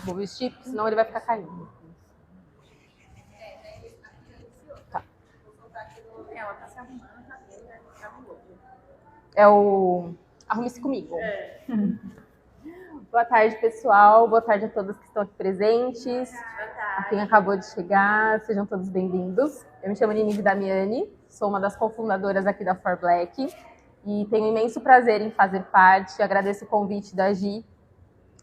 Vou vestir, porque senão ele vai ficar caindo. Tá. Ela tá se arrumando, tá bem, né? É o Arrume-se Comigo. Boa tarde, pessoal. Boa tarde a todos que estão aqui presentes. A quem acabou de chegar, sejam todos bem-vindos. Eu me chamo Nini Damiani, sou uma das cofundadoras aqui da For Black e tenho imenso prazer em fazer parte. Agradeço o convite da Gi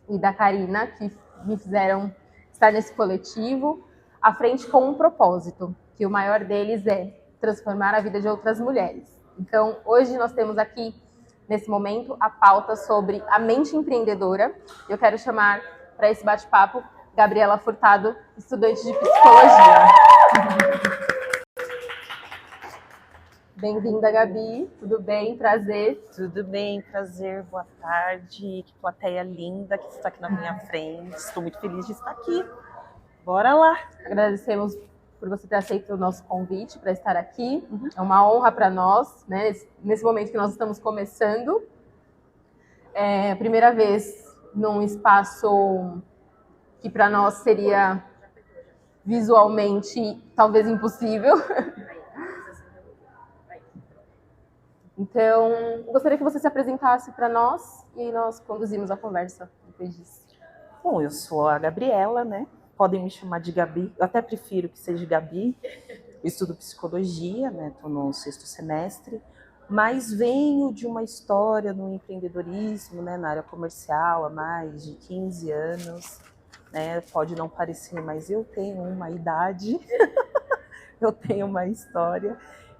e da Karina, que me fizeram estar nesse coletivo, à frente com um propósito, que o maior deles é transformar a vida de outras mulheres. Então, hoje nós temos aqui, nesse momento, a pauta sobre a mente empreendedora. Eu quero chamar para esse bate-papo Gabriela Furtado, estudante de psicologia. Bem-vinda, Gabi. Tudo bem? Prazer. Tudo bem, prazer, boa tarde. Que plateia linda que está aqui na minha frente. Estou muito feliz de estar aqui. Bora lá. Agradecemos por você ter aceito o nosso convite para estar aqui. É uma honra para nós, né? Nesse momento que nós estamos começando. É a primeira vez num espaço que para nós seria visualmente talvez impossível. Então, eu gostaria que você se apresentasse para nós e nós conduzimos a conversa depois disso. Bom, eu sou a Gabriela, né? Podem me chamar de Gabi, eu até prefiro que seja Gabi. Eu estudo psicologia, né? Estou no 6º semestre, mas venho de uma história no empreendedorismo, né? Na área comercial há mais de 15 anos. Né? Pode não parecer, mas eu tenho uma idade, eu tenho uma história.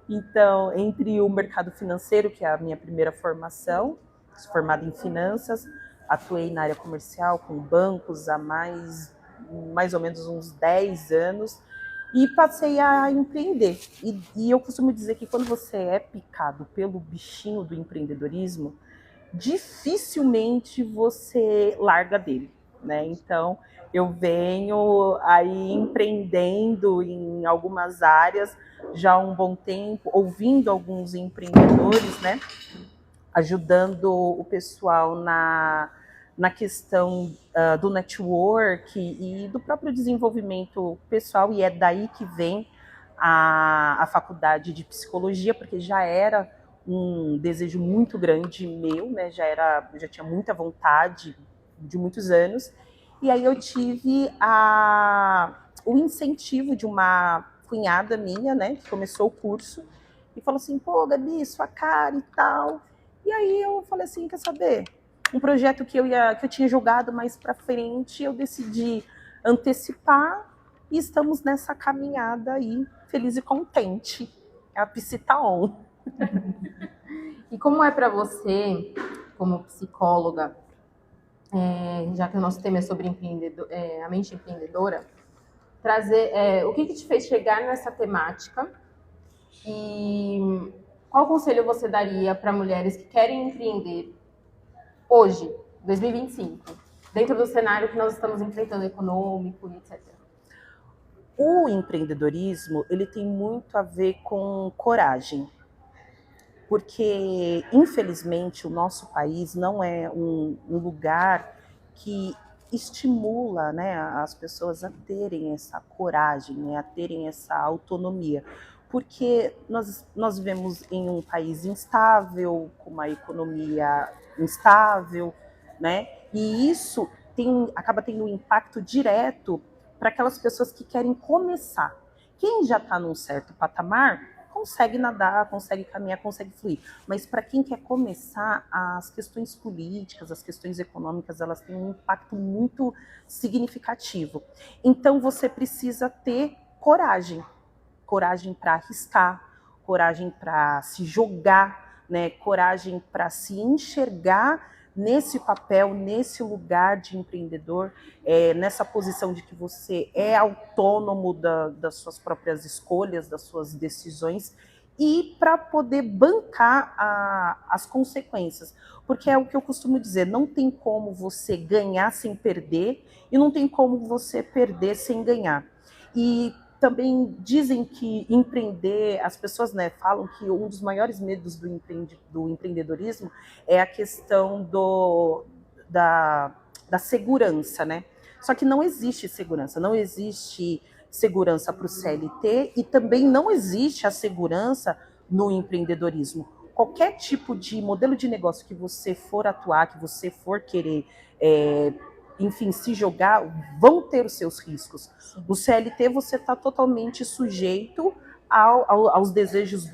Então, entre o mercado financeiro, que é a minha primeira formação, sou formada em finanças, atuei na área comercial com bancos há mais ou menos uns 10 anos e passei a empreender. E eu costumo dizer que quando você é picado pelo bichinho do empreendedorismo, dificilmente você larga dele, né? Então, eu venho aí empreendendo em algumas áreas já há um bom tempo, ouvindo alguns empreendedores, né? Ajudando o pessoal na questão do network e do próprio desenvolvimento pessoal, e é daí que vem a faculdade de psicologia, porque já era um desejo muito grande meu, né? Já tinha muita vontade de muitos anos, e aí eu tive o incentivo de uma cunhada minha, né, que começou o curso, e falou assim, pô, Gabi, sua cara e tal. E aí eu falei assim, quer saber? Um projeto que eu tinha jogado mais para frente, eu decidi antecipar e estamos nessa caminhada aí, feliz e contente. A Psi tá on. E como é para você, como psicóloga, já que o nosso tema é sobre a mente empreendedora, trazer o que te fez chegar nessa temática e qual conselho você daria para mulheres que querem empreender hoje, 2025, dentro do cenário que nós estamos enfrentando, econômico e etc. O empreendedorismo, ele tem muito a ver com coragem, porque, infelizmente, o nosso país não é um lugar que estimula, né, as pessoas a terem essa coragem, né, a terem essa autonomia, porque nós vivemos em um país instável, com uma economia instável, né, e isso acaba tendo um impacto direto para aquelas pessoas que querem começar. Quem já está num certo patamar consegue nadar, consegue caminhar, consegue fluir. Mas para quem quer começar, as questões políticas, as questões econômicas, elas têm um impacto muito significativo. Então você precisa ter coragem. Coragem para arriscar, coragem para se jogar, né? Coragem para se enxergar nesse papel, nesse lugar de empreendedor, nessa posição de que você é autônomo das suas próprias escolhas, das suas decisões, e para poder bancar as consequências. Porque é o que eu costumo dizer, não tem como você ganhar sem perder, e não tem como você perder sem ganhar. E também dizem que empreender, as pessoas, né, falam que um dos maiores medos do empreendedorismo é a questão da segurança, né? Só que não existe segurança, não existe segurança para o CLT e também não existe a segurança no empreendedorismo. Qualquer tipo de modelo de negócio que você for atuar, que você for querer, enfim, se jogar, vão ter os seus riscos. No CLT você está totalmente sujeito aos desejos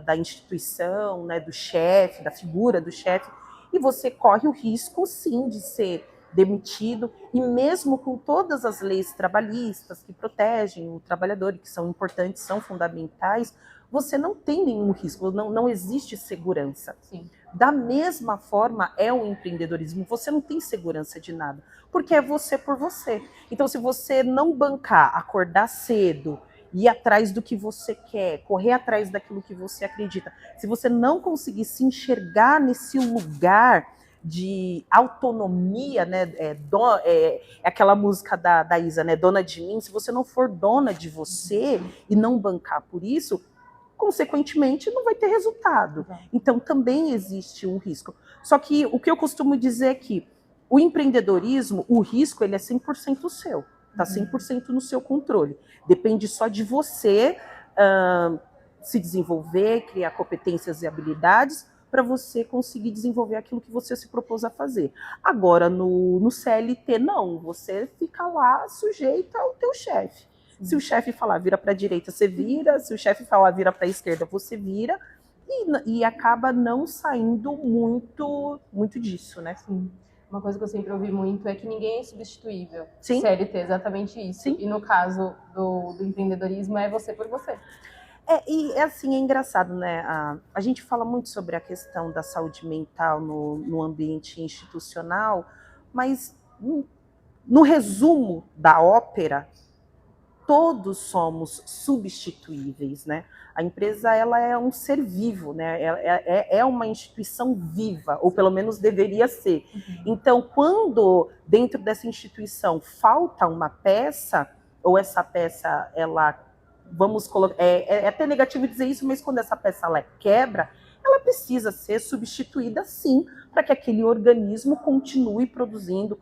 da instituição, né, do chefe, da figura do chefe, e você corre o risco, sim, de ser demitido, e mesmo com todas as leis trabalhistas que protegem o trabalhador, e que são importantes, são fundamentais, você não tem nenhum risco, não existe segurança. Sim. Da mesma forma é o empreendedorismo, você não tem segurança de nada, porque é você por você. Então, se você não bancar, acordar cedo, ir atrás do que você quer, correr atrás daquilo que você acredita, se você não conseguir se enxergar nesse lugar de autonomia, né? Aquela música da Isa, né? Dona de mim. Se você não for dona de você e não bancar por isso, consequentemente não vai ter resultado. Então também existe um risco. Só que o que eu costumo dizer é que o empreendedorismo, o risco, ele é 100% seu. Está 100% no seu controle. Depende só de você se desenvolver, criar competências e habilidades para você conseguir desenvolver aquilo que você se propôs a fazer. Agora, no CLT, não. Você fica lá sujeito ao teu chefe. Se o chefe falar vira para a direita, você vira. Se o chefe falar vira para a esquerda, você vira. E acaba não saindo muito disso, né? Sim. Uma coisa que eu sempre ouvi muito é que ninguém é substituível. Sim. CLT é exatamente isso. Sim. E no caso do empreendedorismo é você por você. E assim, é engraçado, né? A gente fala muito sobre a questão da saúde mental no ambiente institucional, mas no resumo da ópera, todos somos substituíveis, né? A empresa, ela é um ser vivo, né? É uma instituição viva, ou pelo menos deveria ser. Então, quando dentro dessa instituição falta uma peça, ou essa peça, ela, vamos colocar, é até negativo dizer isso, mas quando essa peça ela quebra, ela precisa ser substituída, sim, para que aquele organismo continue produzindo,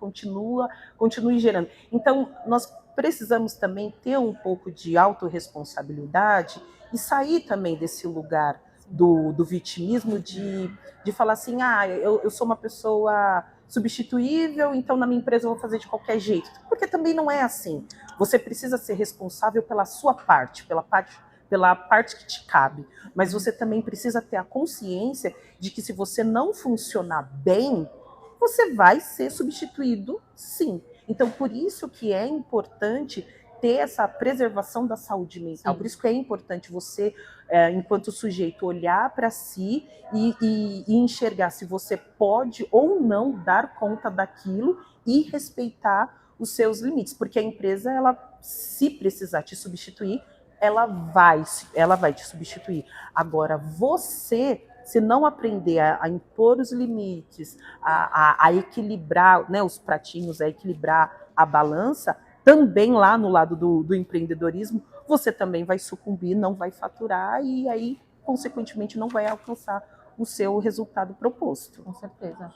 continue gerando. Então, nós precisamos também ter um pouco de autorresponsabilidade e sair também desse lugar do vitimismo, de falar assim, eu sou uma pessoa substituível, então na minha empresa eu vou fazer de qualquer jeito. Porque também não é assim. Você precisa ser responsável pela sua parte, pela parte que te cabe. Mas você também precisa ter a consciência de que se você não funcionar bem, você vai ser substituído, sim. Então, por isso que é importante ter essa preservação da saúde mental. Sim. Por isso que é importante você, enquanto sujeito, olhar para si e enxergar se você pode ou não dar conta daquilo e respeitar os seus limites. Porque a empresa, ela, se precisar te substituir, ela vai te substituir. Agora, você, se não aprender a impor os limites, a equilibrar, né, os pratinhos, a equilibrar a balança, também lá no lado do empreendedorismo, você também vai sucumbir, não vai faturar e aí, consequentemente, não vai alcançar o seu resultado proposto. Com certeza.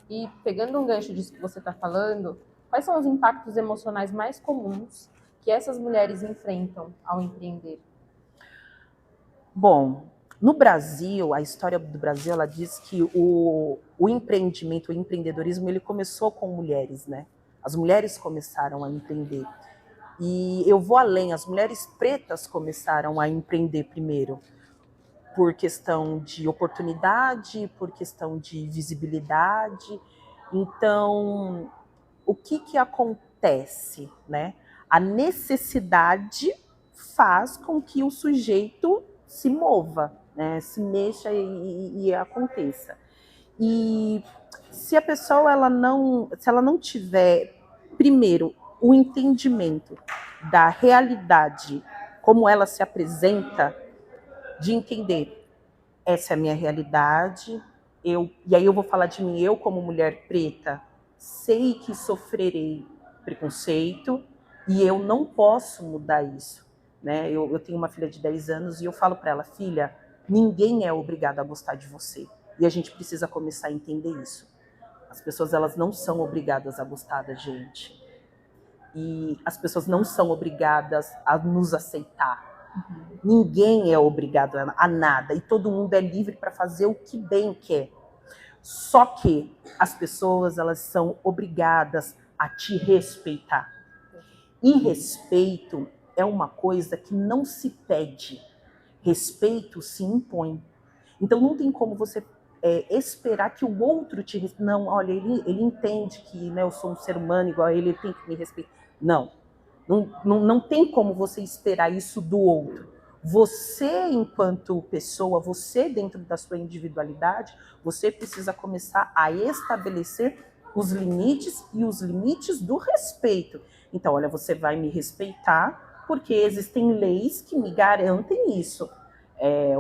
E pegando um gancho disso que você está falando, quais são os impactos emocionais mais comuns que essas mulheres enfrentam ao empreender? Bom, no Brasil, a história do Brasil, ela diz que o empreendimento, o empreendedorismo, ele começou com mulheres, né? As mulheres começaram a empreender. E eu vou além, as mulheres pretas começaram a empreender primeiro, por questão de oportunidade, por questão de visibilidade. Então, o que acontece, né? A necessidade faz com que o sujeito se mova, né? Se mexa e aconteça. E se a pessoa se ela não tiver, primeiro, o entendimento da realidade, como ela se apresenta, de entender, essa é a minha realidade, e aí eu vou falar de mim, eu como mulher preta, sei que sofrerei preconceito e eu não posso mudar isso, né? Eu tenho uma filha de 10 anos e eu falo para ela, filha, ninguém é obrigado a gostar de você. E a gente precisa começar a entender isso. As pessoas, elas não são obrigadas a gostar da gente. e as pessoas não são obrigadas a nos aceitar. Ninguém é obrigado a nada e todo mundo é livre para fazer o que bem quer. Só que as pessoas, elas são obrigadas a te respeitar. E respeito é uma coisa que não se pede. Respeito se impõe. Então não tem como você esperar que o outro te respeite. Não, olha, ele entende que, né, eu sou um ser humano igual a ele tem que me respeitar. Não tem como você esperar isso do outro. Você, enquanto pessoa, você dentro da sua individualidade, você precisa começar a estabelecer os limites e os limites do respeito. Então, olha, você vai me respeitar porque existem leis que me garantem isso.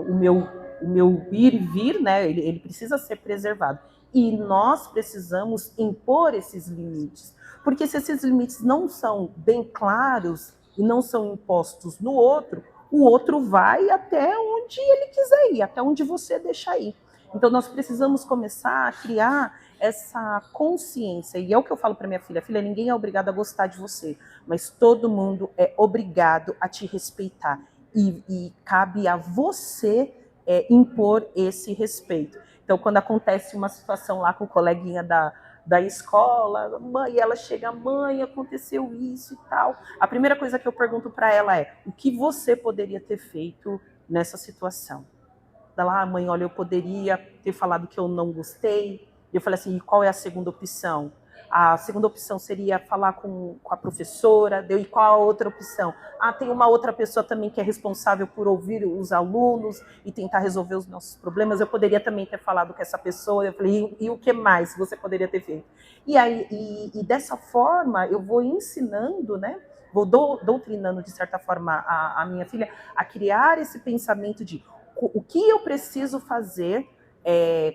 O meu ir e vir, né, ele precisa ser preservado. E nós precisamos impor esses limites. Porque se esses limites não são bem claros e não são impostos no outro, o outro vai até onde ele quiser ir, até onde você deixar ir. Então nós precisamos começar a criar essa consciência. E é o que eu falo para minha filha: filha, ninguém é obrigado a gostar de você, mas todo mundo é obrigado a te respeitar. E cabe a você impor esse respeito. Então, quando acontece uma situação lá com o coleguinha da escola, mãe, ela chega, mãe, aconteceu isso e tal. A primeira coisa que eu pergunto para ela é: o que você poderia ter feito nessa situação? Ela, mãe, olha, eu poderia ter falado que eu não gostei. Eu falei assim: e qual é a segunda opção? A segunda opção seria falar com a professora. E qual a outra opção? Tem uma outra pessoa também que é responsável por ouvir os alunos e tentar resolver os nossos problemas. Eu poderia também ter falado com essa pessoa. Eu falei: e o que mais você poderia ter feito? E dessa forma eu vou ensinando, né? Vou doutrinando, de certa forma, a minha filha a criar esse pensamento de o que eu preciso fazer,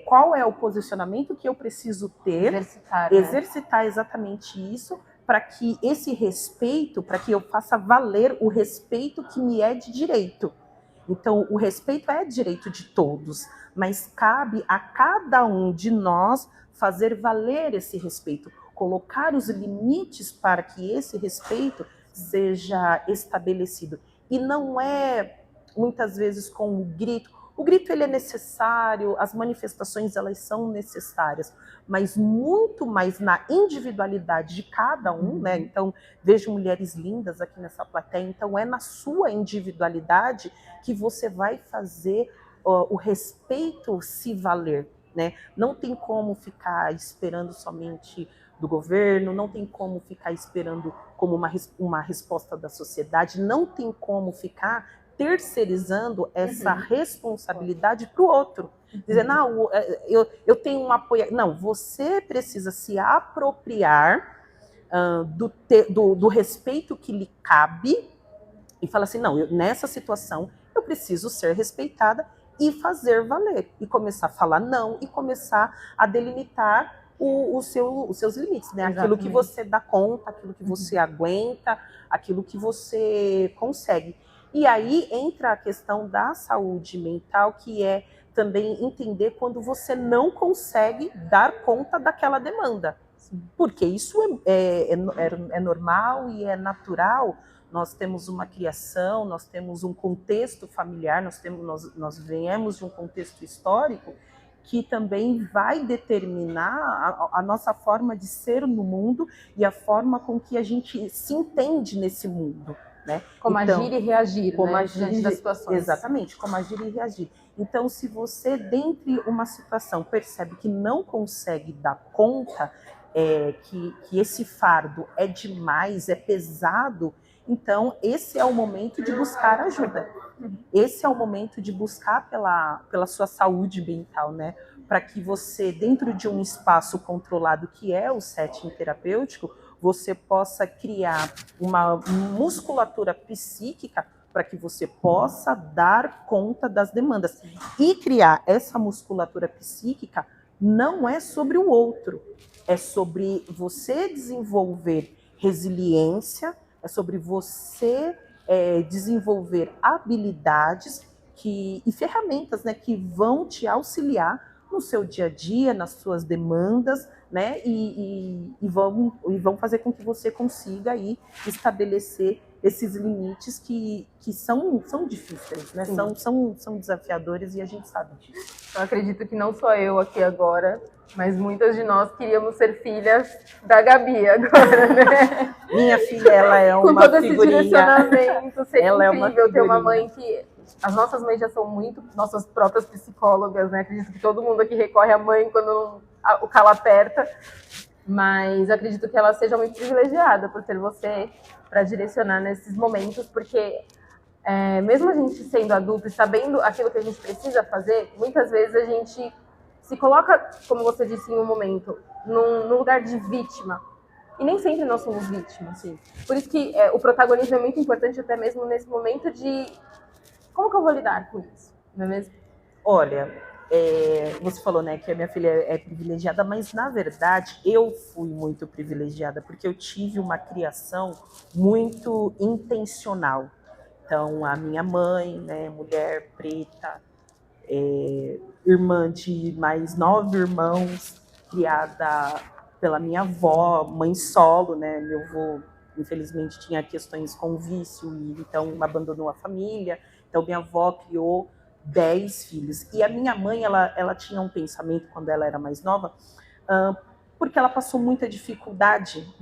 qual é o posicionamento que eu preciso ter, exercitar exatamente isso, para que esse respeito, para que eu faça valer o respeito que me é de direito. Então, o respeito é direito de todos, mas cabe a cada um de nós fazer valer esse respeito, colocar os limites para que esse respeito seja estabelecido. E não é muitas vezes com o grito. O grito, ele é necessário, as manifestações, elas são necessárias, mas muito mais na individualidade de cada um, né? Então, vejo mulheres lindas aqui nessa plateia, então é na sua individualidade que você vai fazer o respeito se valer, né? Não tem como ficar esperando somente do governo, não tem como ficar esperando como uma resposta da sociedade, não tem como ficar terceirizando essa responsabilidade para o outro. Dizer, não, eu tenho um apoio. Não, você precisa se apropriar do respeito que lhe cabe e falar assim: não, nessa situação eu preciso ser respeitada e fazer valer. E começar a falar não e começar a delimitar os seus limites, né? Exatamente. Aquilo que você dá conta, aquilo que você aguenta, aquilo que você consegue. E aí entra a questão da saúde mental, que é também entender quando você não consegue dar conta daquela demanda. Porque isso é normal e é natural. Nós temos uma criação, nós temos um contexto familiar, nós viemos de um contexto histórico que também vai determinar a nossa forma de ser no mundo e a forma com que a gente se entende nesse mundo. Né? Como então, agir e reagir, como né? Agir, diante das situações. Exatamente, como agir e reagir. Então, se você, dentre uma situação, percebe que não consegue dar conta, que esse fardo é demais, é pesado, então esse é o momento de buscar ajuda. Esse é o momento de buscar pela sua saúde mental, né? Para que você, dentro de um espaço controlado que é o setting terapêutico, você possa criar uma musculatura psíquica para que você possa dar conta das demandas. E criar essa musculatura psíquica não é sobre o outro, é sobre você desenvolver resiliência, é sobre você desenvolver habilidades e ferramentas, né, que vão te auxiliar no seu dia a dia, nas suas demandas, né? E vão fazer com que você consiga aí estabelecer esses limites que são difíceis, né? São desafiadores e a gente sabe disso. Eu acredito que não só eu aqui agora, mas muitas de nós queríamos ser filhas da Gabi agora, né? Minha filha, ela é uma com todo esse figurinha. Direcionamento, seria ela incrível é uma ter uma mãe que... As nossas mães já são muito nossas próprias psicólogas, né? Acredito que todo mundo aqui recorre à mãe quando o calo aperta, mas acredito que ela seja muito privilegiada por ter você para direcionar nesses momentos, porque mesmo a gente sendo adulto e sabendo aquilo que a gente precisa fazer, muitas vezes a gente se coloca, como você disse em um momento, num lugar de vítima. E nem sempre nós somos vítimas. Sim. Por isso que o protagonismo é muito importante até mesmo nesse momento de como que eu vou lidar com isso, não é mesmo? Olha, você falou, né, que a minha filha é privilegiada, mas na verdade eu fui muito privilegiada, porque eu tive uma criação muito intencional. Então, a minha mãe, né, mulher preta, irmã de mais 9 irmãos, criada pela minha avó, mãe solo, né? Meu avô, infelizmente, tinha questões com vício e então abandonou a família. Então, minha avó criou 10 filhos. E a minha mãe, ela tinha um pensamento, quando ela era mais nova, porque ela passou muita dificuldade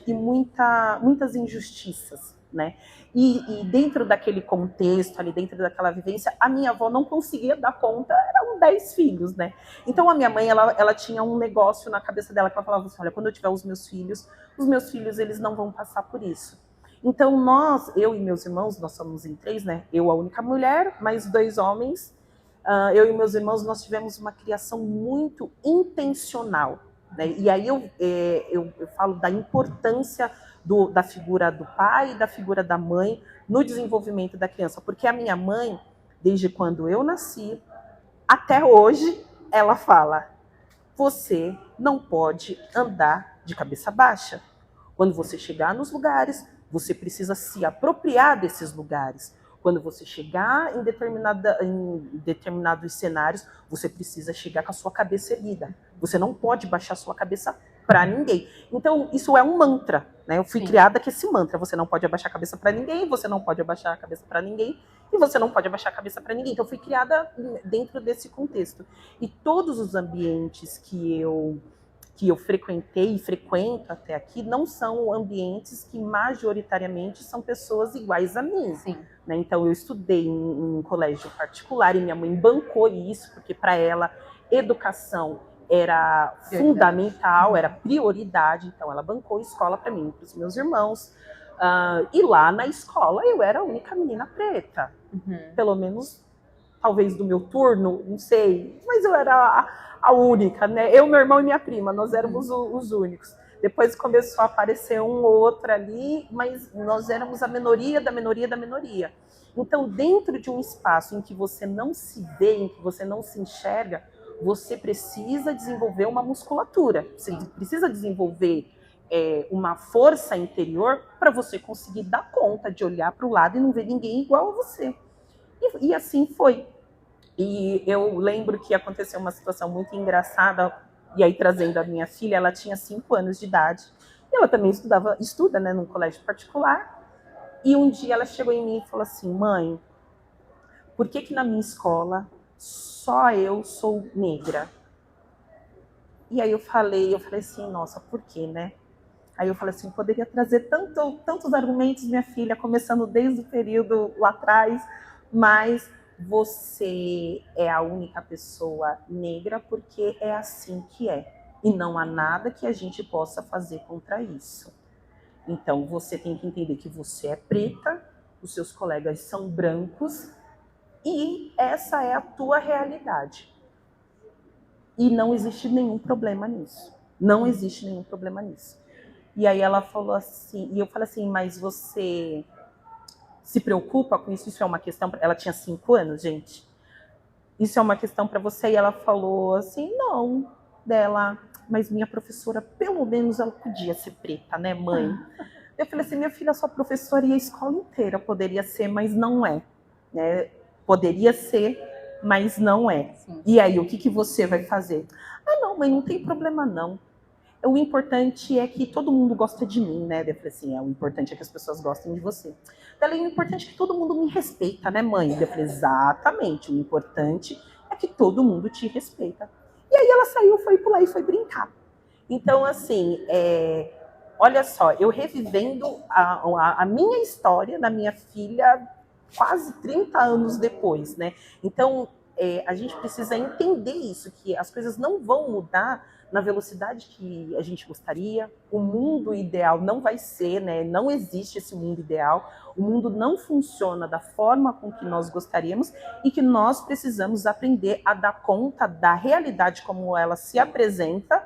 e muitas injustiças, né? E dentro daquele contexto, ali dentro daquela vivência, a minha avó não conseguia dar conta, eram 10 filhos, né? Então a minha mãe, ela tinha um negócio na cabeça dela, que ela falava assim, olha, quando eu tiver os meus filhos, eles não vão passar por isso. Então eu e meus irmãos, nós somos em 3, né? Eu a única mulher, mais 2 homens. Eu e meus irmãos, nós tivemos uma criação muito intencional, né? E aí eu falo da importância da figura do pai e da figura da mãe no desenvolvimento da criança, porque a minha mãe, desde quando eu nasci até hoje, ela fala: você não pode andar de cabeça baixa. Quando você chegar nos lugares, você precisa se apropriar desses lugares. Quando você chegar em determinados cenários, você precisa chegar com a sua cabeça erguida. Você não pode baixar a sua cabeça para ninguém. Então, isso é um mantra, né? Eu fui criada com esse mantra. Você não pode abaixar a cabeça para ninguém, você não pode abaixar a cabeça para ninguém, e você não pode abaixar a cabeça para ninguém. Então, eu fui criada dentro desse contexto. E todos os ambientes que eu frequentei e frequento até aqui não são ambientes que majoritariamente são pessoas iguais a mim. Sim. Né? Então, eu estudei em um colégio particular e minha mãe bancou isso, porque para ela educação era fundamental, era prioridade. Então, ela bancou escola para mim, para os meus irmãos. E lá na escola eu era a única menina preta. Pelo menos, talvez do meu turno, não sei. Mas eu era a única, né? Eu, meu irmão e minha prima, nós éramos os únicos. Depois começou a aparecer um ou outro ali, mas nós éramos a minoria da minoria da minoria. Então, dentro de um espaço em que você não se vê, em que você não se enxerga, você precisa desenvolver uma musculatura, você precisa desenvolver uma força interior para você conseguir dar conta de olhar para o lado e não ver ninguém igual a você. E assim foi. E eu lembro que aconteceu uma situação muito engraçada, e aí trazendo a minha filha, ela tinha 5 anos de idade, e ela também estuda, né, num colégio particular, e um dia ela chegou em mim e falou assim: mãe, por que na minha escola só eu sou negra? E aí eu falei assim, nossa, por quê, né? Aí eu falei assim, poderia trazer tantos argumentos, minha filha, começando desde o período lá atrás, mas você é a única pessoa negra porque é assim que é. E não há nada que a gente possa fazer contra isso. Então, você tem que entender que você é preta, os seus colegas são brancos, e essa é a tua realidade. E não existe nenhum problema nisso. Não existe nenhum problema nisso. E aí ela falou assim, e eu falei assim, mas você se preocupa com isso? Isso é uma questão... Ela tinha 5 anos, gente. Isso é uma questão para você? E ela falou assim, não, dela, mas minha professora, pelo menos ela podia ser preta, né, mãe? Eu falei assim, minha filha, sua professora e a escola inteira poderia ser, mas não é, né? Poderia ser, mas não é. Sim. E aí, o que você vai fazer? Ah, não, mãe, não tem problema não. O importante é que todo mundo gosta de mim, né? Eu falei assim, o importante é que as pessoas gostem de você. Ela, o importante é que todo mundo me respeita, né, mãe? Eu falei, exatamente, o importante é que todo mundo te respeita. E aí ela saiu, foi pular e foi brincar. Então, assim, olha só, eu revivendo a minha história da minha filha quase 30 anos depois, né? Então, a gente precisa entender isso, que as coisas não vão mudar na velocidade que a gente gostaria. O mundo ideal não vai ser, né? Não existe esse mundo ideal. O mundo não funciona da forma com que nós gostaríamos e que nós precisamos aprender a dar conta da realidade como ela se apresenta.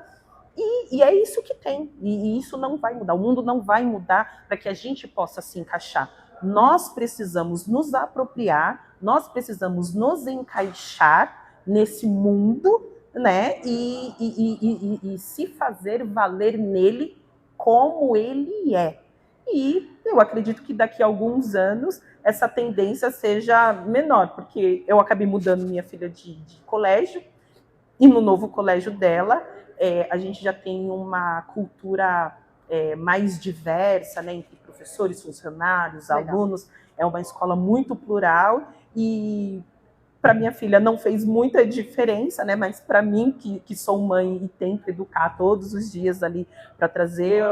E é isso que tem. E isso não vai mudar. O mundo não vai mudar para que a gente possa se encaixar. Nós precisamos nos apropriar, nós precisamos nos encaixar nesse mundo, né? E se fazer valer nele como ele é. E eu acredito que daqui a alguns anos essa tendência seja menor, porque eu acabei mudando minha filha de colégio, e no novo colégio dela a gente já tem uma cultura mais diversa, né, entre professores, funcionários, Legal. alunos. É uma escola muito plural e para minha filha não fez muita diferença, né? Mas para mim, que sou mãe e tento educar todos os dias ali para trazer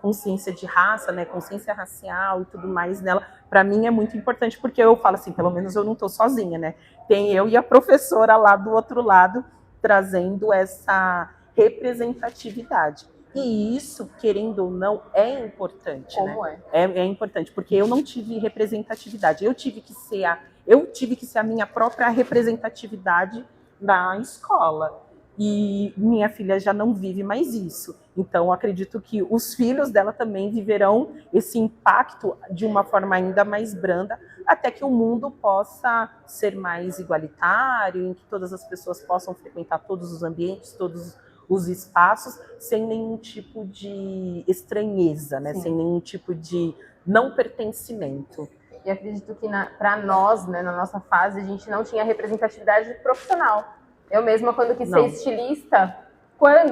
consciência de raça, né? Consciência racial e tudo mais nela, para mim é muito importante, porque eu falo assim, pelo menos eu não estou sozinha, né? Tem eu e a professora lá do outro lado trazendo essa representatividade. E isso, querendo ou não, é importante. Como né? É importante, porque eu não tive representatividade. Eu tive que ser a minha própria representatividade na escola. E minha filha já não vive mais isso. Então, eu acredito que os filhos dela também viverão esse impacto de uma forma ainda mais branda, até que o mundo possa ser mais igualitário, em que todas as pessoas possam frequentar todos os ambientes, todos os espaços, sem nenhum tipo de estranheza, né? Sem nenhum tipo de não pertencimento. E acredito que para nós, né, na nossa fase, a gente não tinha representatividade profissional. Eu mesma, quando quis ser estilista,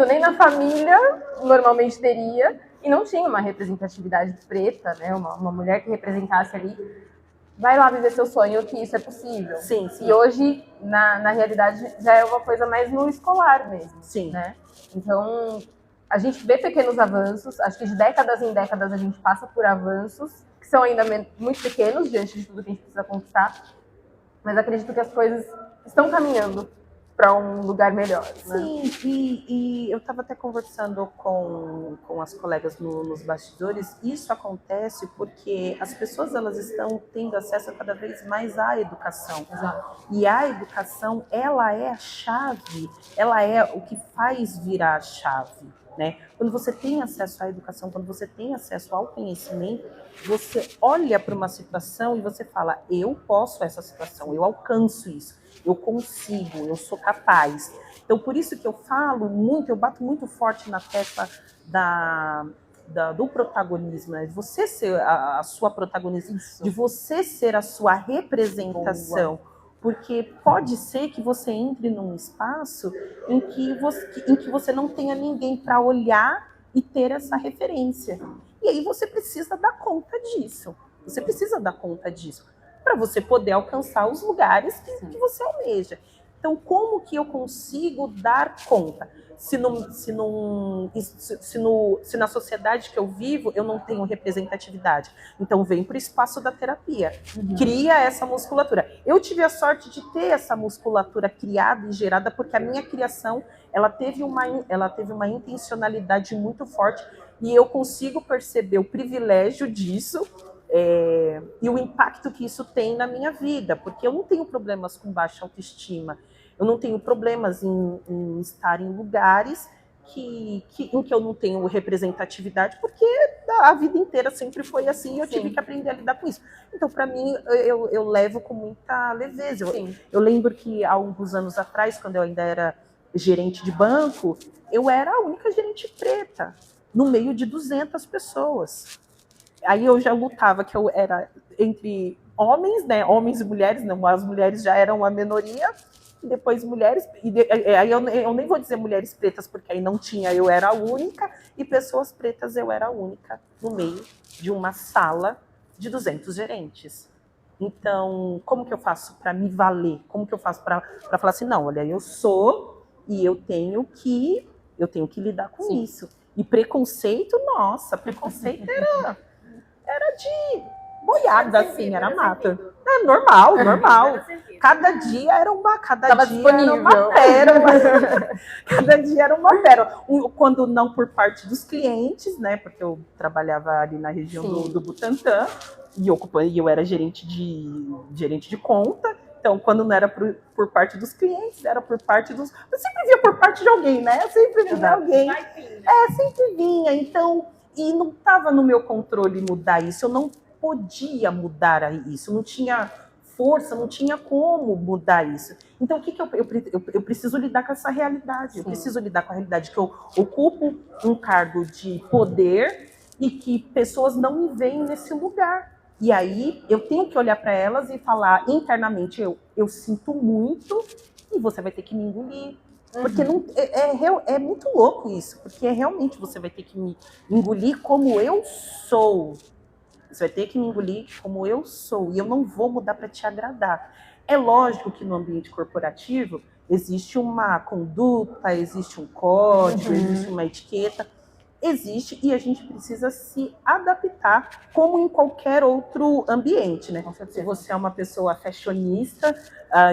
nem na família normalmente teria, e não tinha uma representatividade preta, né, uma mulher que representasse ali. Vai lá viver seu sonho, que isso é possível. Sim, sim. E hoje, na realidade, já é uma coisa mais no escolar mesmo. Sim. Né? Então, a gente vê pequenos avanços, acho que de décadas em décadas a gente passa por avanços, que são ainda muito pequenos diante de tudo que a gente precisa conquistar, mas acredito que as coisas estão caminhando para um lugar melhor. Né? Sim, e eu estava até conversando com as colegas nos bastidores. Isso acontece porque as pessoas elas estão tendo acesso cada vez mais à educação. Exato. E a educação, ela é a chave, ela é o que faz virar a chave. Né? Quando você tem acesso à educação, quando você tem acesso ao conhecimento, você olha para uma situação e você fala, eu posso essa situação, eu alcanço isso, eu consigo, eu sou capaz. Então, por isso que eu falo muito, eu bato muito forte na tecla do protagonismo, né? De você ser a sua protagonista, isso. De você ser a sua representação. Boa. Porque pode ser que você entre num espaço em que você não tenha ninguém para olhar e ter essa referência. E aí você precisa dar conta disso. Você precisa dar conta disso para você poder alcançar os lugares que você almeja. Então, como que eu consigo dar conta? Se na sociedade que eu vivo eu não tenho representatividade, então vem para o espaço da terapia, cria essa musculatura. Eu tive a sorte de ter essa musculatura criada e gerada porque a minha criação ela teve uma intencionalidade muito forte e eu consigo perceber o privilégio disso. E o impacto que isso tem na minha vida, porque eu não tenho problemas com baixa autoestima, eu não tenho problemas em estar em lugares em que eu não tenho representatividade, porque a vida inteira sempre foi assim e eu tive que aprender a lidar com isso. Então, para mim, eu levo com muita leveza. Eu lembro que há alguns anos atrás, quando eu ainda era gerente de banco, eu era a única gerente preta, no meio de 200 pessoas. Aí eu já lutava que eu era entre homens, né? Homens e mulheres, não, as mulheres já eram a minoria, e depois mulheres, aí eu nem vou dizer mulheres pretas, porque aí não tinha, eu era a única, e pessoas pretas eu era a única no meio de uma sala de 200 gerentes. Então, como que eu faço para me valer? Como que eu faço para falar assim, não, olha, eu sou e eu tenho que lidar com Sim. isso. E preconceito, nossa, preconceito era de boiada, assim, era mata. É normal. Cada dia era uma pérola. Cada dia era uma pérola. Quando não por parte dos clientes, né? Porque eu trabalhava ali na região do Butantã e eu era gerente de conta. Então, quando não era por parte dos clientes, era por parte dos... Eu sempre via por parte de alguém, né? Eu sempre via alguém. Sempre vinha. Então, e não estava no meu controle mudar isso. Eu não podia mudar isso. Não tinha força, não tinha como mudar isso. Então, o que eu preciso lidar com essa realidade? Sim. Eu preciso lidar com a realidade que eu ocupo um cargo de poder e que pessoas não me veem nesse lugar. E aí, eu tenho que olhar para elas e falar internamente, eu sinto muito e você vai ter que me engolir. Porque não, é muito louco isso, porque realmente você vai ter que me engolir como eu sou. Você vai ter que me engolir como eu sou, e eu não vou mudar para te agradar. É lógico que no ambiente corporativo existe uma conduta, existe um código, existe uma etiqueta, existe, e a gente precisa se adaptar como em qualquer outro ambiente, né? Se você é uma pessoa fashionista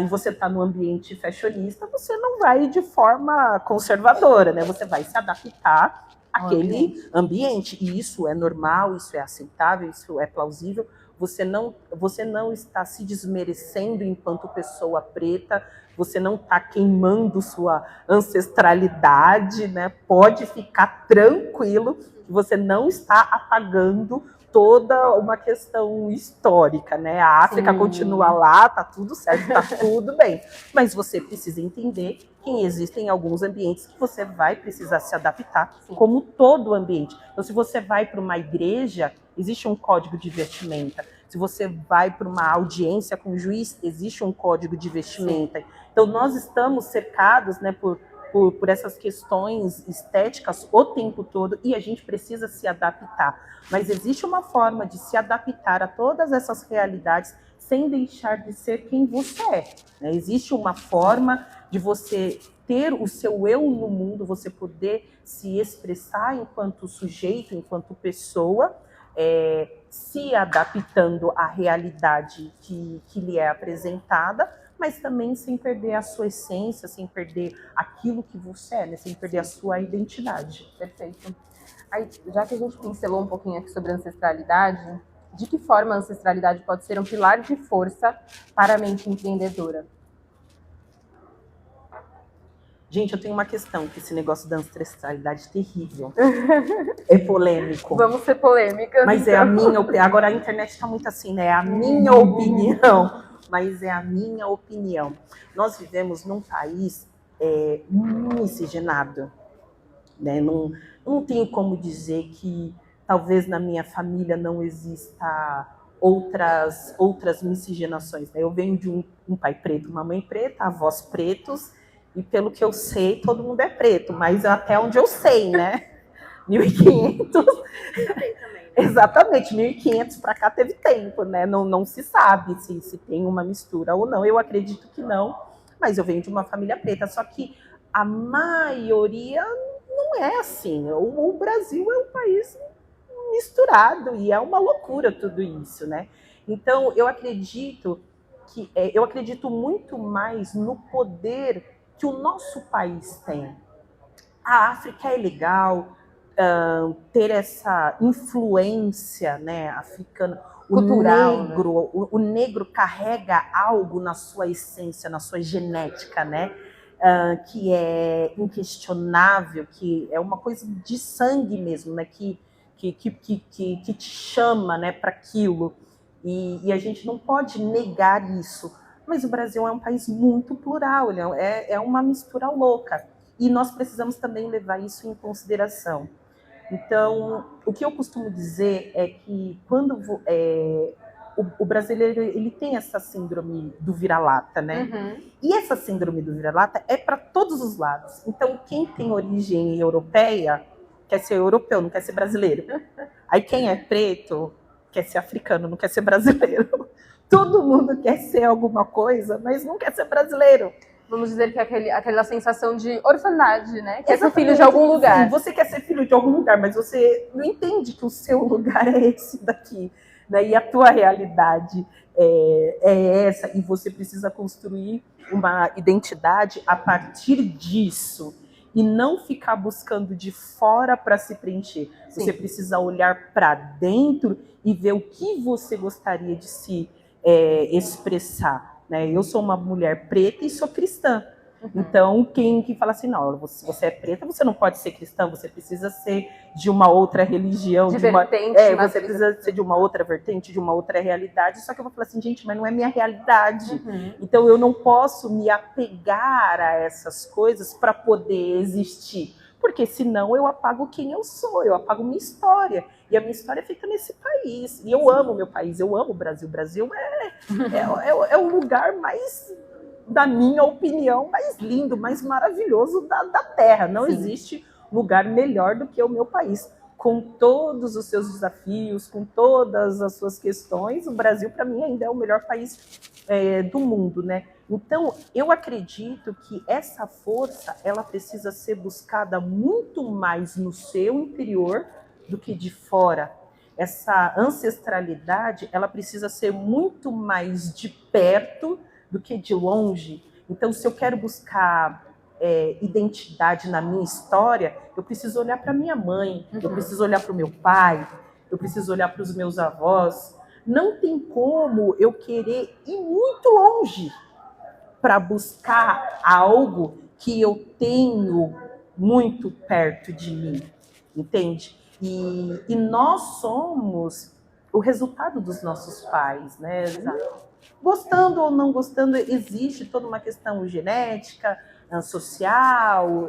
e você está no ambiente fashionista, você não vai de forma conservadora, né? Você vai se adaptar àquele ambiente, e isso é normal, isso é aceitável, isso é plausível. Você não está se desmerecendo enquanto pessoa preta, você não está queimando sua ancestralidade, né? Pode ficar tranquilo que você não está apagando toda uma questão histórica, né? A África continua lá, tá tudo certo, tá tudo bem. Mas você precisa entender que existem alguns ambientes que você vai precisar se adaptar, como todo ambiente. Então, se você vai para uma igreja, existe um código de vestimenta. Se você vai para uma audiência com o juiz, existe um código de vestimenta. Sim. Então, nós estamos cercados, né, por essas questões estéticas o tempo todo, e a gente precisa se adaptar. Mas existe uma forma de se adaptar a todas essas realidades sem deixar de ser quem você é, né? Existe uma forma de você ter o seu eu no mundo, você poder se expressar enquanto sujeito, enquanto pessoa, se adaptando à realidade que lhe é apresentada, mas também sem perder a sua essência, sem perder aquilo que você é, né? Sem perder a sua identidade. Perfeito. Aí, já que a gente pincelou um pouquinho aqui sobre ancestralidade, de que forma a ancestralidade pode ser um pilar de força para a mente empreendedora? Gente, eu tenho uma questão, que esse negócio da ancestralidade é terrível. É polêmico. Vamos ser polêmicas. Mas então. É a minha opinião. Agora a internet está muito assim, né? É a minha opinião. Mas é a minha opinião. Nós vivemos num país miscigenado, né? Não tenho como dizer que talvez na minha família não exista outras miscigenações, né? Eu venho de um pai preto, uma mãe preta, avós pretos, e pelo que eu sei, todo mundo é preto, mas até onde eu sei, né? 1500... Exatamente, 1500 para cá teve tempo, né? Não se sabe se tem uma mistura ou não. Eu acredito que não, mas eu venho de uma família preta. Só que a maioria não é assim. O Brasil é um país misturado e é uma loucura tudo isso, né? Então, eu acredito muito mais no poder que o nosso país tem. A África é legal, ter essa influência, né, africana, cultural, negro, né? O negro carrega algo na sua essência, na sua genética, né, que é inquestionável, que é uma coisa de sangue mesmo, né, que te chama, né, para aquilo, e a gente não pode negar isso. Mas o Brasil é um país muito plural, é uma mistura louca, e nós precisamos também levar isso em consideração. Então, o que eu costumo dizer é que quando o brasileiro, ele tem essa síndrome do vira-lata, né? E essa síndrome do vira-lata é para todos os lados. Então, quem tem origem europeia quer ser europeu, não quer ser brasileiro. Aí quem é preto quer ser africano, não quer ser brasileiro. Todo mundo quer ser alguma coisa, mas não quer ser brasileiro. Vamos dizer que é aquela sensação de orfandade, né? Quer ser filho de algum lugar. Sim, você quer ser filho de algum lugar, mas você não entende que o seu lugar é esse daqui, né? E a tua realidade é essa, e você precisa construir uma identidade a partir disso. E não ficar buscando de fora para se preencher. Sim. Você precisa olhar para dentro e ver o que você gostaria de se expressar. Né? Eu sou uma mulher preta e sou cristã. Então, quem que fala assim, não, se você é preta, você não pode ser cristã, você precisa ser de uma outra religião. Você precisa ser de uma outra vertente, de uma outra realidade. Só que eu vou falar assim, gente, mas não é minha realidade. Então, eu não posso me apegar a essas coisas para poder existir. Porque senão eu apago quem eu sou, eu apago minha história. E a minha história é feita nesse país. E eu amo meu país, eu amo o Brasil. O Brasil é o lugar mais, da minha opinião, mais lindo, mais maravilhoso da Terra. Não existe lugar melhor do que o meu país. Com todos os seus desafios, com todas as suas questões, o Brasil, para mim, ainda é o melhor país do mundo, né? Então, eu acredito que essa força, ela precisa ser buscada muito mais no seu interior do que de fora. Essa ancestralidade, ela precisa ser muito mais de perto do que de longe. Então, se eu quero buscar identidade na minha história, eu preciso olhar para minha mãe, eu preciso olhar para o meu pai, eu preciso olhar para os meus avós. Não tem como eu querer ir muito longe para buscar algo que eu tenho muito perto de mim, entende? E nós somos o resultado dos nossos pais, né? Gostando ou não gostando, existe toda uma questão genética, social,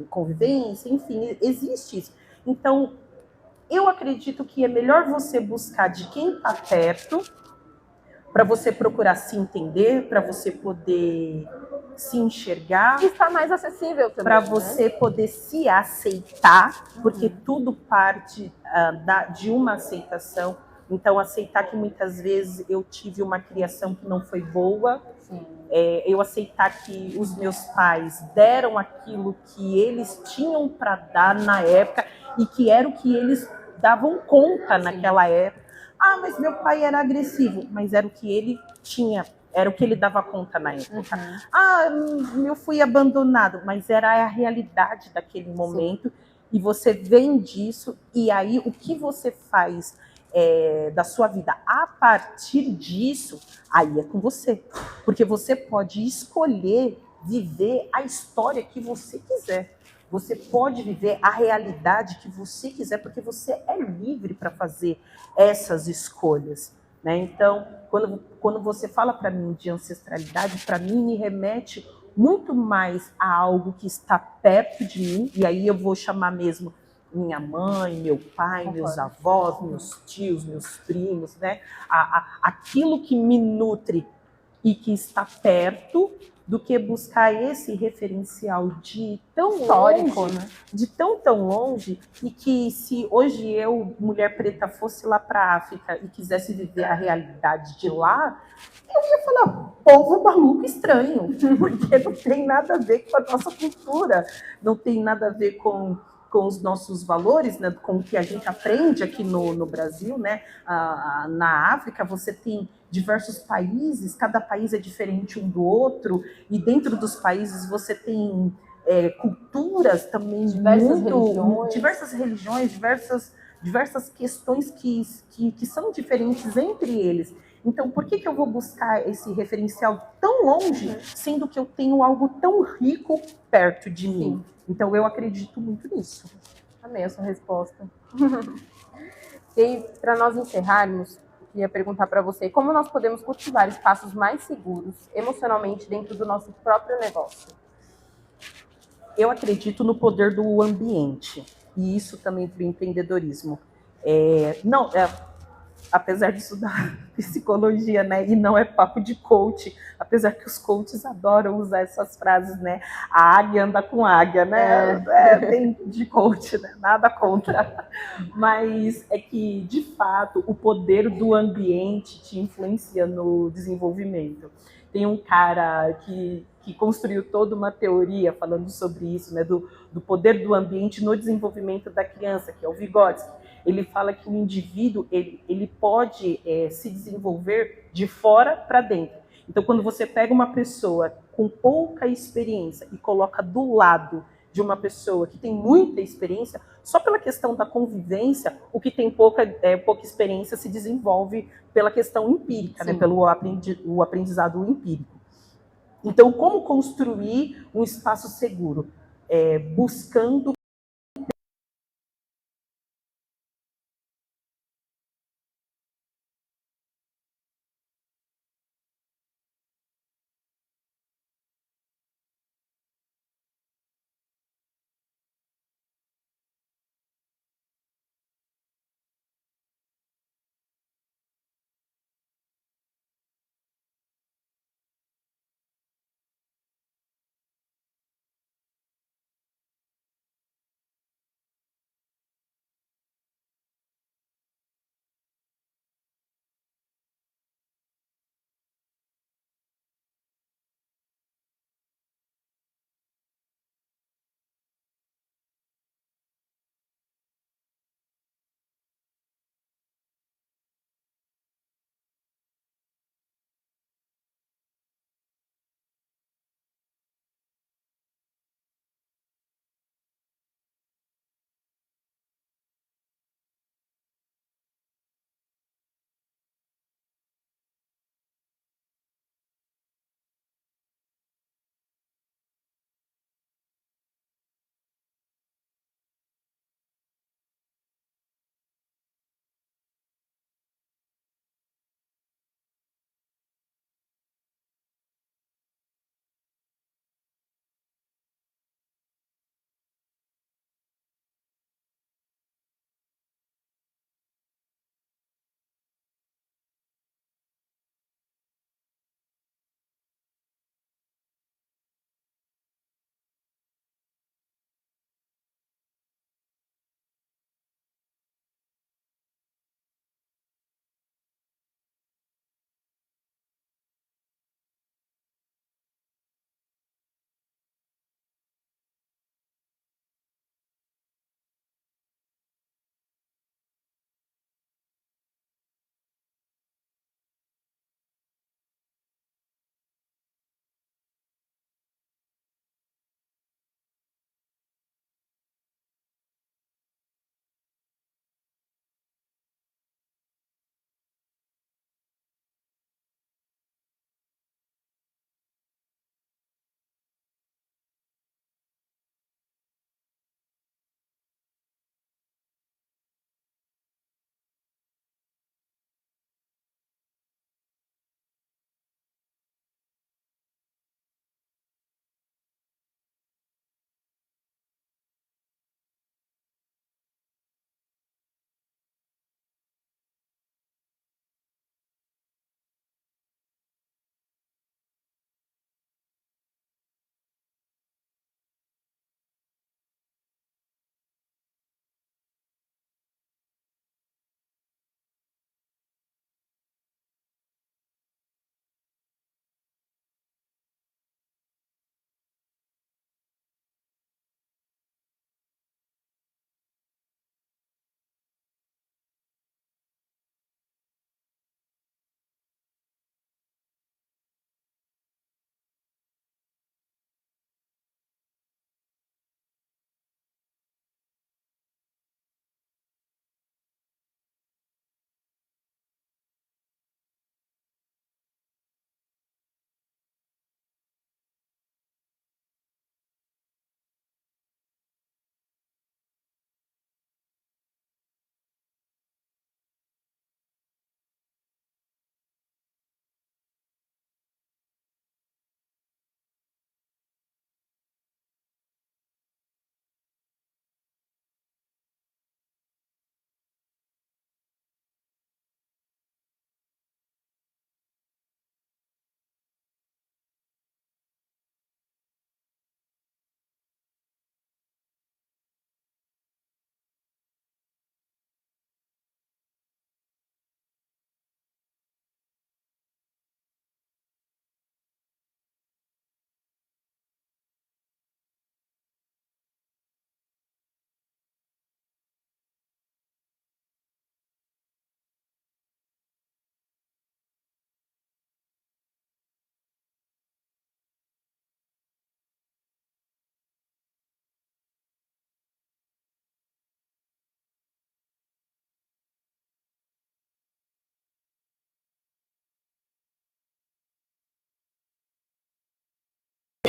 convivência, enfim, existe isso. Então, eu acredito que é melhor você buscar de quem está perto, para você procurar se entender, para você poder se enxergar. E está mais acessível também. Para você poder se aceitar, porque tudo parte de uma aceitação. Então, aceitar que muitas vezes eu tive uma criação que não foi boa. Eu aceitar que os meus pais deram aquilo que eles tinham para dar na época e que era o que eles davam conta naquela época. Ah, mas meu pai era agressivo, mas era o que ele tinha, era o que ele dava conta na época. Ah, eu fui abandonado, mas era a realidade daquele momento. E você vem disso, e aí o que você faz da sua vida a partir disso, aí é com você. Porque você pode escolher viver a história que você quiser. Você pode viver a realidade que você quiser, porque você é livre para fazer essas escolhas, né? Então, quando você fala para mim de ancestralidade, para mim me remete muito mais a algo que está perto de mim, e aí eu vou chamar mesmo minha mãe, meu pai, meus avós, meus tios, meus primos, né? Aquilo que me nutre e que está perto, do que buscar esse referencial de tão histórico, longe, né? De tão longe, e que se hoje eu, mulher preta, fosse lá para a África e quisesse viver a realidade de lá, eu ia falar, povo maluco estranho, porque não tem nada a ver com a nossa cultura, não tem nada a ver com os nossos valores, né, com o que a gente aprende aqui no Brasil, né? Na África você tem diversos países, cada país é diferente um do outro, e dentro dos países você tem culturas também, diversas religiões, diversas questões que são diferentes entre eles. Então, por que eu vou buscar esse referencial tão longe, sendo que eu tenho algo tão rico perto de mim? Então, eu acredito muito nisso. Amei a sua resposta. E para nós encerrarmos, eu queria perguntar para você como nós podemos cultivar espaços mais seguros emocionalmente dentro do nosso próprio negócio? Eu acredito no poder do ambiente, e isso também para o empreendedorismo. apesar de estudar psicologia, né, e não é papo de coach, apesar que os coaches adoram usar essas frases, né, a águia anda com águia, né, bem de coach, né, nada contra, mas é que, de fato, o poder do ambiente te influencia no desenvolvimento. Tem um cara que construiu toda uma teoria falando sobre isso, né, do poder do ambiente no desenvolvimento da criança, que é o Vygotsky. Ele fala que o indivíduo ele pode se desenvolver de fora para dentro. Então, quando você pega uma pessoa com pouca experiência e coloca do lado de uma pessoa que tem muita experiência, só pela questão da convivência, o que tem pouca experiência se desenvolve pela questão empírica, né, pelo o aprendizado empírico. Então, como construir um espaço seguro? Buscando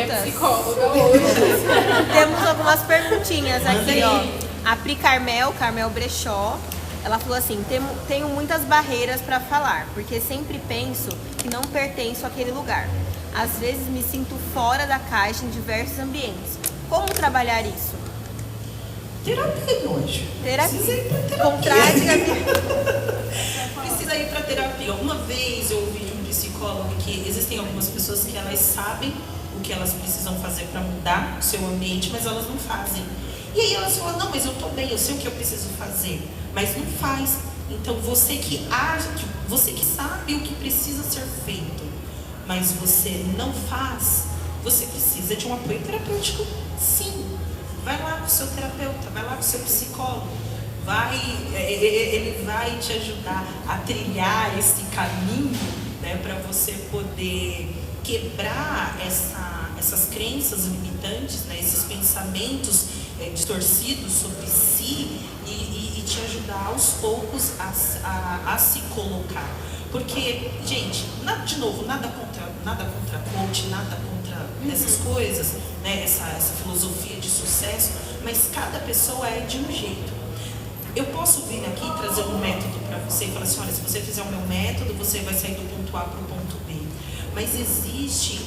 psicóloga hoje. Temos algumas perguntinhas aqui, ó. A Pri Carmel Brechó, ela falou assim: tenho muitas barreiras para falar, porque sempre penso que não pertenço àquele lugar. Às vezes me sinto fora da caixa em diversos ambientes. Como trabalhar isso? Terapia hoje. Terapia. Precisa ir pra terapia. Precisa ir para terapia. Uma vez eu ouvi de um psicólogo que existem algumas pessoas que elas sabem o que elas precisam fazer para mudar o seu ambiente, mas elas não fazem. E aí elas falam, não, mas eu tô bem, eu sei o que eu preciso fazer, mas não faz. Então você que age, você que sabe o que precisa ser feito, mas você não faz, você precisa de um apoio terapêutico, sim. Vai lá com o seu terapeuta, vai lá com o seu psicólogo, ele vai te ajudar a trilhar esse caminho, né, para você poder quebrar essas crenças limitantes, né, esses pensamentos distorcidos sobre si e te ajudar aos poucos a se colocar. Porque, gente, de novo, nada contra coach, nada contra essas coisas, né, essa filosofia de sucesso, mas cada pessoa é de um jeito. Eu posso vir aqui e trazer um método para você e falar assim, olha, se você fizer o meu método, você vai sair do ponto A para o ponto B. Mas existe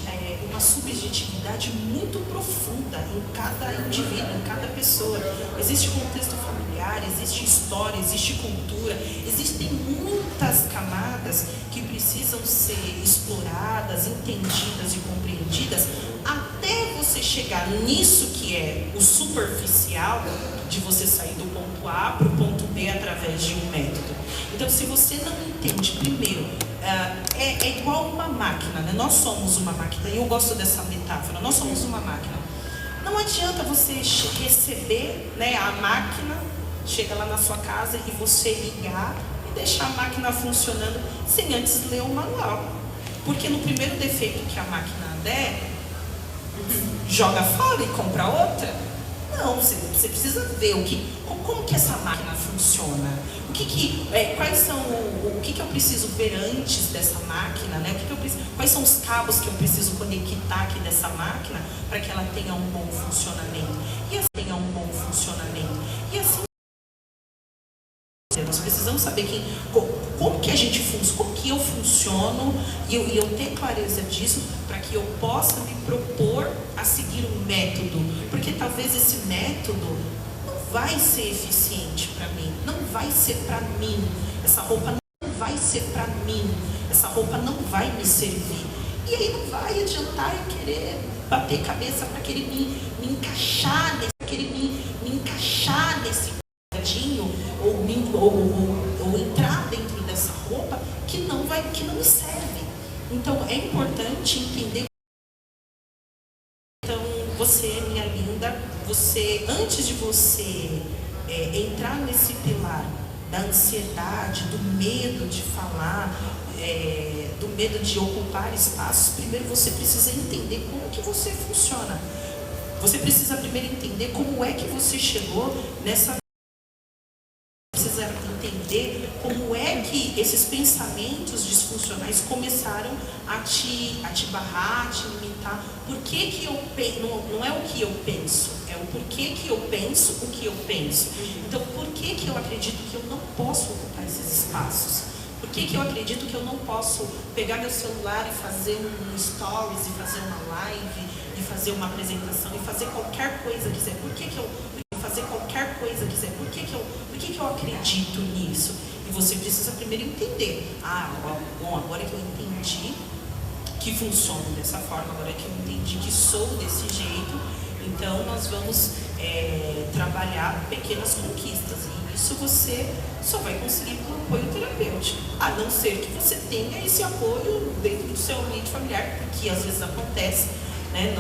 uma subjetividade muito profunda em cada indivíduo, em cada pessoa. Existe contexto familiar, existe história, existe cultura, existem muitas camadas que precisam ser exploradas, entendidas e compreendidas até você chegar nisso que é o superficial, de você sair do ponto A para o ponto B através de um método. Então, se você não entende, primeiro, é igual uma máquina, né? Nós somos uma máquina, e eu gosto dessa metáfora, nós somos uma máquina. Não adianta você receber, né, a máquina, chega lá na sua casa e você ligar e deixar a máquina funcionando sem antes ler o manual. Porque no primeiro defeito que a máquina der, joga fora e compra outra. Não, você precisa ver como que essa máquina funciona. O que eu preciso ver antes dessa máquina, né? Quais são os cabos que eu preciso conectar aqui dessa máquina para que ela tenha um bom funcionamento. E assim, nós precisamos saber como que a gente funciona, como que eu funciono e eu ter clareza disso para que eu possa me propor a seguir um método, porque talvez esse método não vai ser eficiente para mim, não vai ser para mim, essa roupa não vai ser para mim, essa roupa não vai me servir. E aí não vai adiantar eu querer bater cabeça para querer me encaixar nesse quadradinho ou entrar dentro dessa roupa que não me serve. Então é importante entender. Então você, minha linda, antes de você entrar nesse pilar da ansiedade, do medo de falar, do medo de ocupar espaços, primeiro você precisa entender como que você funciona. Você precisa primeiro entender como é que você chegou nessa. Precisa entender como é que esses pensamentos disfuncionais começaram a te barrar, a te limitar. Por que que eu penso? Não é o que eu penso, é o porquê que eu penso o que eu penso. Então, por que que eu acredito que eu não posso ocupar esses espaços? Por que que eu acredito que eu não posso pegar meu celular e fazer um stories, e fazer uma live, e fazer uma apresentação, e fazer qualquer coisa que quiser? Por que que eu fazer qualquer coisa quiser? Por que que eu acredito nisso? E você precisa primeiro entender. Bom, agora que eu entendi que funciona dessa forma, agora que eu entendi que sou desse jeito, então nós vamos trabalhar pequenas conquistas. E isso você só vai conseguir com apoio terapêutico, a não ser que você tenha esse apoio dentro do seu ambiente familiar, que às vezes acontece, né?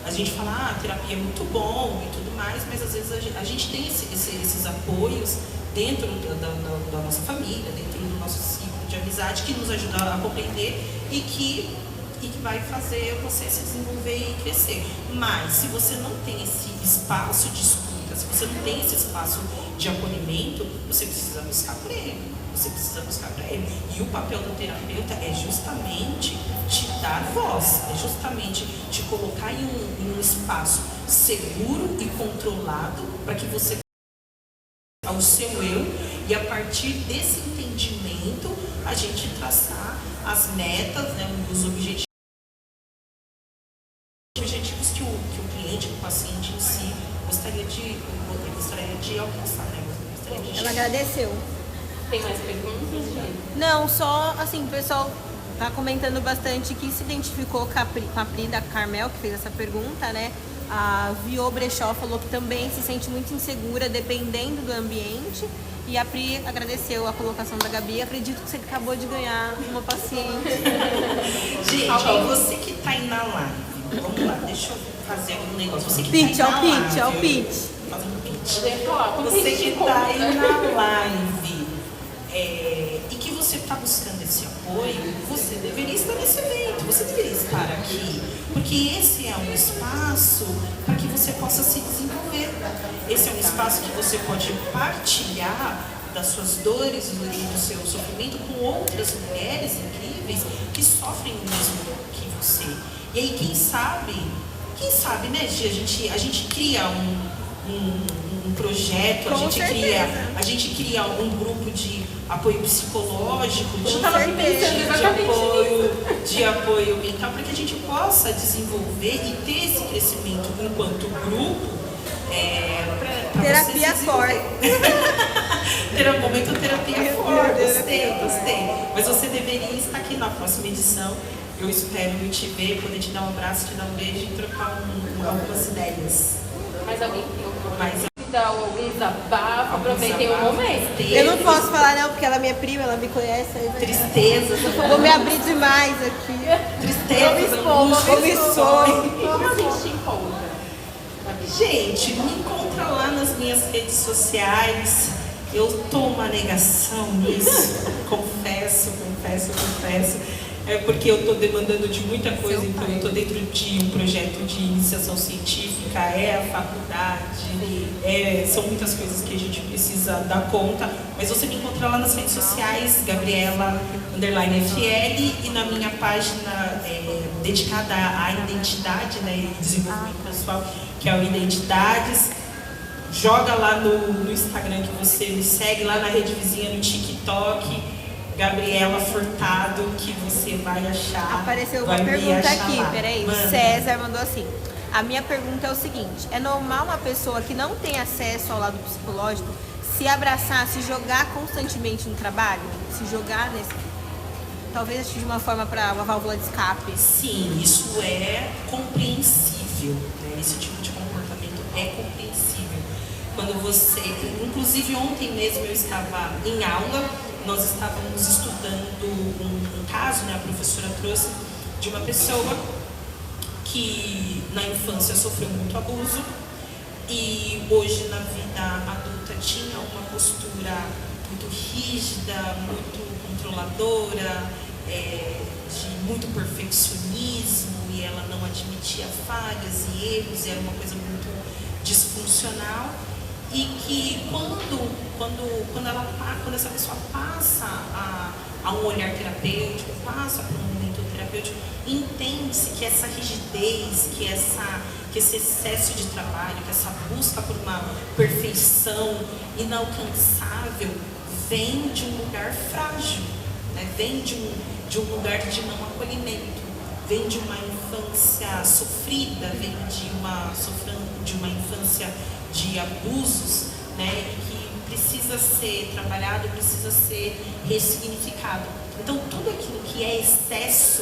A gente fala, terapia é muito bom e tudo mais, mas às vezes a gente tem esses apoios dentro da nossa família, dentro do nosso ciclo de amizade, que nos ajuda a compreender e que vai fazer você se desenvolver e crescer. Mas se você não tem esse espaço de escuta, Se você não tem esse espaço de acolhimento, você precisa buscar por ele. Você precisa buscar para ele. E o papel do terapeuta é justamente te dar voz, é justamente te colocar em um espaço seguro e controlado para que você ao seu eu, e a partir desse entendimento a gente traçar as metas, né, os objetivos que o cliente, o paciente em si gostaria de alcançar, né? Ela agradeceu. Tem mais perguntas? Não, só assim, o pessoal tá comentando bastante que se identificou com a Pri da Carmel, que fez essa pergunta, né? A Viô Brechó falou que também se sente muito insegura dependendo do ambiente. E a Pri agradeceu a colocação da Gabi. Acredito que você acabou de ganhar uma paciente. Gente, ó, você que tá aí na live, vamos lá, deixa eu fazer um negócio. Você que Pitch, tá aí na live, pitch, pitch. Faz um pitch. Você que tá aí na live e que você está buscando esse apoio, você deveria estar nesse evento, você deveria estar aqui, porque esse é um espaço para que você possa se desenvolver. Esse é um espaço que você pode partilhar das suas dores e do seu sofrimento com outras mulheres incríveis que sofrem o mesmo que você. E aí, quem sabe, né, Gi, a gente cria um projeto, a gente cria um grupo de apoio psicológico, de apoio mental, para que a gente possa desenvolver e ter esse crescimento enquanto grupo. Terapia forte. Momento terapia forte. Gostei. Mas você deveria estar aqui na próxima edição. Eu espero te ver, poder te dar um abraço, te dar um beijo e trocar algumas ideias. Mais alguém tem algum desabafo? Aproveitem o momento. Eu não posso falar não, porque ela é minha prima, ela me conhece. Tristeza. Vou me abrir demais aqui. Tristeza. Vou me expor. Como a gente te encontra? Gente, me encontra lá nas minhas redes sociais. Eu tô uma negação nisso. Confesso. É porque eu estou demandando de muita coisa, então eu estou dentro de um projeto de iniciação científica, a faculdade, são muitas coisas que a gente precisa dar conta, mas você me encontra lá nas redes sociais, Gabriela_FL, e na minha página dedicada à identidade, né, e desenvolvimento pessoal, que é o Identidades. Joga lá no Instagram que você me segue, lá na rede vizinha, no TikTok, Gabriela Furtado, que você vai achar. Apareceu uma pergunta aqui, peraí. O César mandou assim. A minha pergunta é o seguinte: é normal uma pessoa que não tem acesso ao lado psicológico se abraçar, se jogar constantemente no trabalho? Se jogar nesse. Talvez de uma forma para uma válvula de escape? Sim, isso é compreensível, né? Esse tipo de comportamento é compreensível. Quando você. Inclusive, ontem mesmo eu estava em aula. Nós estávamos estudando um caso, né, a professora trouxe, de uma pessoa que na infância sofreu muito abuso e hoje na vida adulta tinha uma postura muito rígida, muito controladora, de muito perfeccionismo, e ela não admitia falhas e erros, e era uma coisa muito disfuncional. E que quando essa pessoa passa a um olhar terapêutico, passa por um momento terapêutico, entende-se que essa rigidez, que esse excesso de trabalho, que essa busca por uma perfeição inalcançável vem de um lugar frágil, né? Vem de um lugar de não acolhimento, vem de uma infância sofrida, vem de uma infância de abusos, né, que precisa ser trabalhado, precisa ser ressignificado. Então, tudo aquilo que é excesso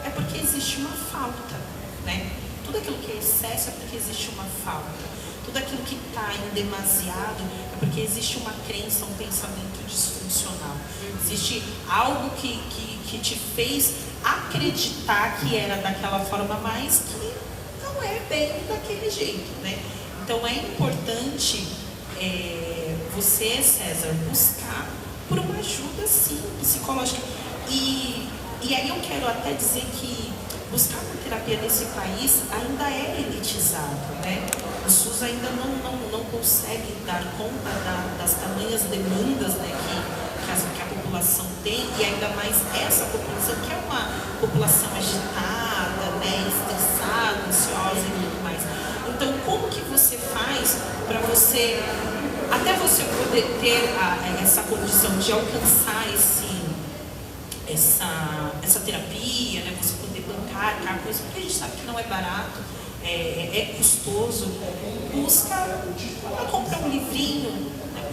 é porque existe uma falta, né? Tudo aquilo que é excesso é porque existe uma falta. Tudo aquilo que está em demasiado é porque existe uma crença, um pensamento disfuncional. Existe algo que te fez acreditar que era daquela forma, mas que não é bem daquele jeito, né? Então é importante você, César, buscar por uma ajuda, sim, psicológica. E aí eu quero até dizer que buscar por terapia nesse país ainda é elitizado, né? O SUS ainda não consegue dar conta das tamanhas demandas, né, que a população tem, e ainda mais essa população, que é uma população agitada, né, estressada, ansiosa e tudo mais. Então, como que você faz para você, até você poder ter essa condição de alcançar essa terapia, né, você poder bancar com isso, porque a gente sabe que não é barato, é custoso, busca, vamos comprar um livrinho, né,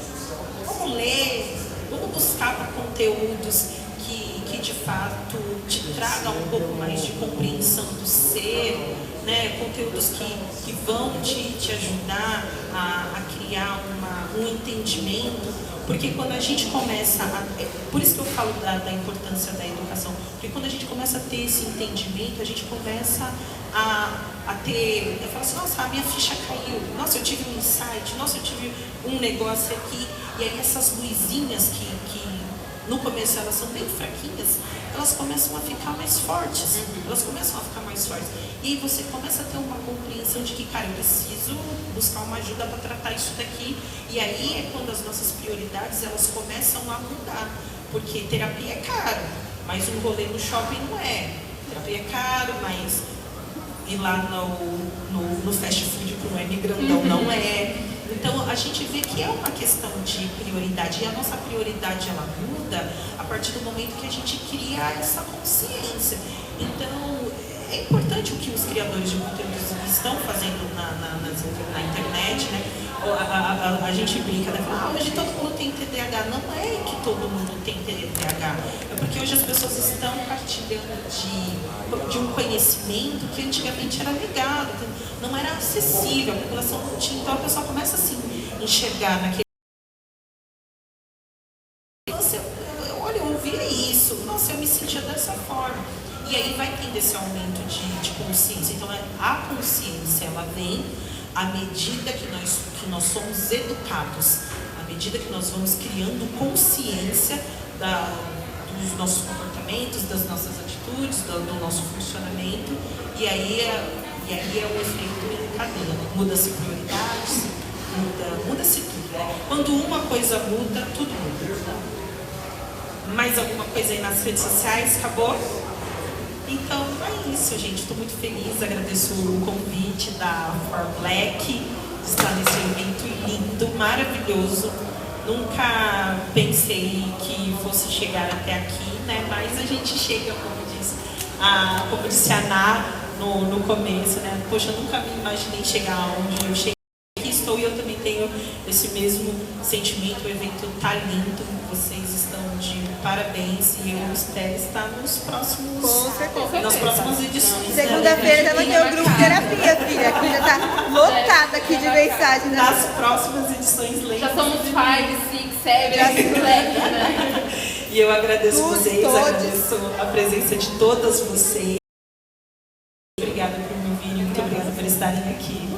vamos ler, vamos buscar para conteúdos que de fato te tragam um pouco mais de compreensão do ser, né, conteúdos que vão te ajudar a criar um entendimento, porque quando a gente começa por isso que eu falo da importância da educação, porque quando a gente começa a ter esse entendimento, a gente começa a ter, eu falo assim, nossa, a minha ficha caiu, nossa, eu tive um insight, nossa, eu tive um negócio aqui, e aí essas luzinhas que no começo elas são bem fraquinhas, elas começam a ficar mais fortes, e aí você começa a ter uma compreensão de que, cara, eu preciso buscar uma ajuda para tratar isso daqui, e aí é quando as nossas prioridades, elas começam a mudar, porque terapia é caro, mas um rolê no shopping não é, terapia é caro, mas ir lá no fast food com M grandão não é. Então a gente vê que é uma questão de prioridade, e a nossa prioridade ela muda a partir do momento que a gente cria essa consciência. Então é importante o que os criadores de conteúdos estão fazendo na internet, né? A gente brinca, né? Fala, hoje todo mundo tem TDAH. Não é que todo mundo tem TDAH, é porque hoje as pessoas estão partilhando de um conhecimento que antigamente era negado, não era acessível, a população não tinha, então a pessoa começa assim a enxergar naquele. Nossa, olha, eu ouvia isso, nossa, eu me sentia dessa forma. E aí vai tendo esse aumento de consciência. Então a consciência ela vem à medida que nós somos educados, à medida que nós vamos criando consciência dos nossos comportamentos, das nossas atitudes, do nosso funcionamento, e aí é o efeito em cadeia, né? Muda-se prioridades, muda-se tudo, né? Quando uma coisa muda, tudo muda. Mais alguma coisa aí nas redes sociais? Acabou? Então é isso, gente. Estou muito feliz, agradeço o convite da For Black de estar nesse evento lindo, maravilhoso. Nunca pensei que fosse chegar até aqui, né? Mas a gente chega, como disse a Ana no começo, né? Poxa, eu nunca me imaginei chegar onde eu cheguei. Aqui estou e eu também tenho esse mesmo sentimento. O evento tá lindo, vocês estão de parabéns e eu espero estar nas próximas edições. Segunda-feira ela tem o grupo terapia, filha, que já tá lotada aqui de mensagem. Nas próximas edições, já somos 5, 6, 7, né? E eu agradeço vocês, agradeço a presença de todas vocês. Obrigada por me ouvirem, muito obrigada por estarem aqui.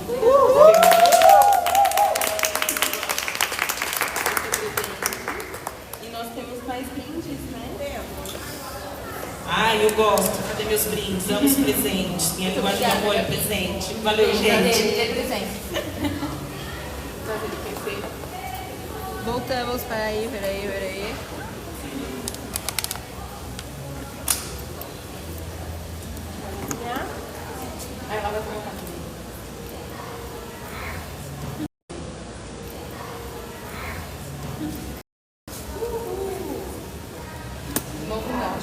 E nós temos mais brindes, né? Ai, eu gosto. Cadê meus brindes? Amo os presentes. Minha linguagem de amor é presente. Valeu, gente. É presente. Voltamos para aí, peraí. Aí ela vai colocar.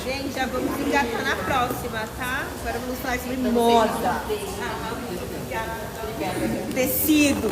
Gente, já vamos engatar na próxima, tá? Agora vamos falar sobre moda. Tecidos.